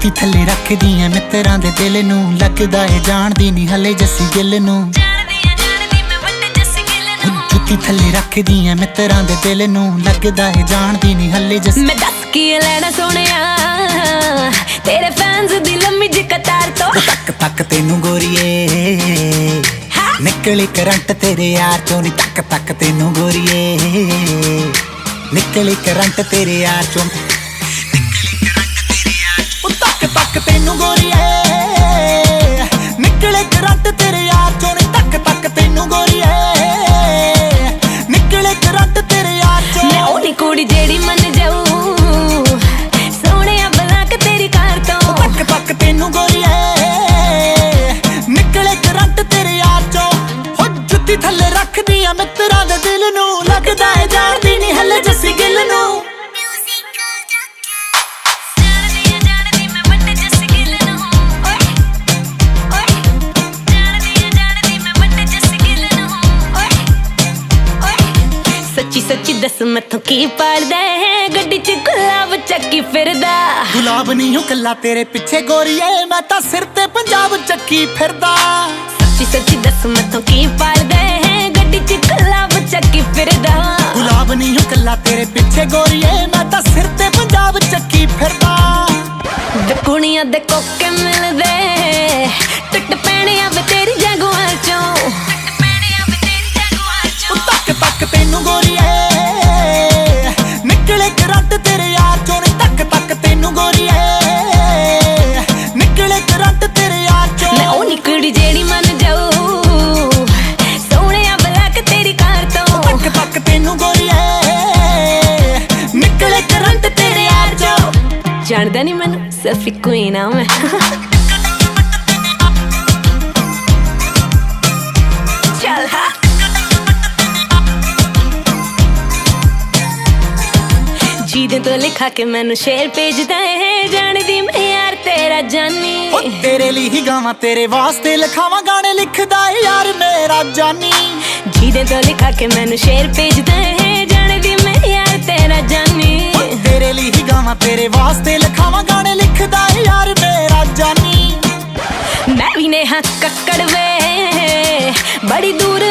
जुत्ती थल्ले रखदी ऐ मित्रां दे दिल नूं लगदा ऐ जानदी नहीं हले जस्सी गिल नूं जुत्ती थल्ले रखदी ऐ मित्रां दे दिल नूं लगदा ऐ जानदी नहीं हले जस्सी मैं दस की लेना सोहणिया तेरे फैंस दी लम्मी जी कतार तो तक तक तेनू गोरीए निकली करंट तेरे यार चों नी तक तक तेनू गोरीए निकली करंट तेरे यार चों तक तक तेनू गोरीए निकले करंट तेरे यार चों नी तक तक तेनू गोरीए निकले करंट तेरे यार चों मैं ओनी कुड़ी जेड़ी मन जाऊं सोहणिया बला के तेरी कार तो तक तक तेनू गोरीए निकले करंट तेरे यार चों हो जुत्ती थल्ले रखदी आ मित्रां दे दिल नूं लगदा ऐ जानदी नहीं हले जस्सी गिल नूं सच्ची सच्ची दस मैथों की पाड़दा है गड्डी च गुलाब चक्की फिरदा गुलाब नहीं हूं कल्ला तेरे पिछे गोरीए मैं तां सिर ते पंजाब चक्की फिरदा सच्ची सच्ची दस मैथों की पाड़दा है गड्डी च गुलाब चक्की फिरदा गुलाब नहीं हूं कल्ला तेरे पिछे गोरीए मैं तां सिर ते पंजाब चक्की फिरदा वे कुड़ियां दे कोके मिलदे टुट पैणियां वे तेरी जगुआं चों तक तक तेनू गोरीए निकले करंट तेरे यार चों नी तक तक तेनू गोरीए निकले करंट तेरे यार चों मैं ओनी कुड़ी जेड़ी मन जाऊं सोहणिया बला के तेरी कार तो तक तक तेनू गोरीए निकले करंट तेरे यार चों जानदा नहीं मैनू सिर्फ इक्को ही नाम है चल हाँ जीदे तो लिखा के मैनू शेर भेजदा है जानदी मैं यार तेरा जानी ओ तेरे लिए ही गावां तेरे वास्ते लिखावां गाने लिखदा है यार मेरा जानी जीदे तो लिखा के मैनू शेर भेजदा है जानदी मैं यार तेरा जानी ओ तेरे लिए ही गावां तेरे वास्ते लिखावां गाने लिखदा है यार मेरा जानी मैं भी नेहा कक्कड़ वे बड़ी दूर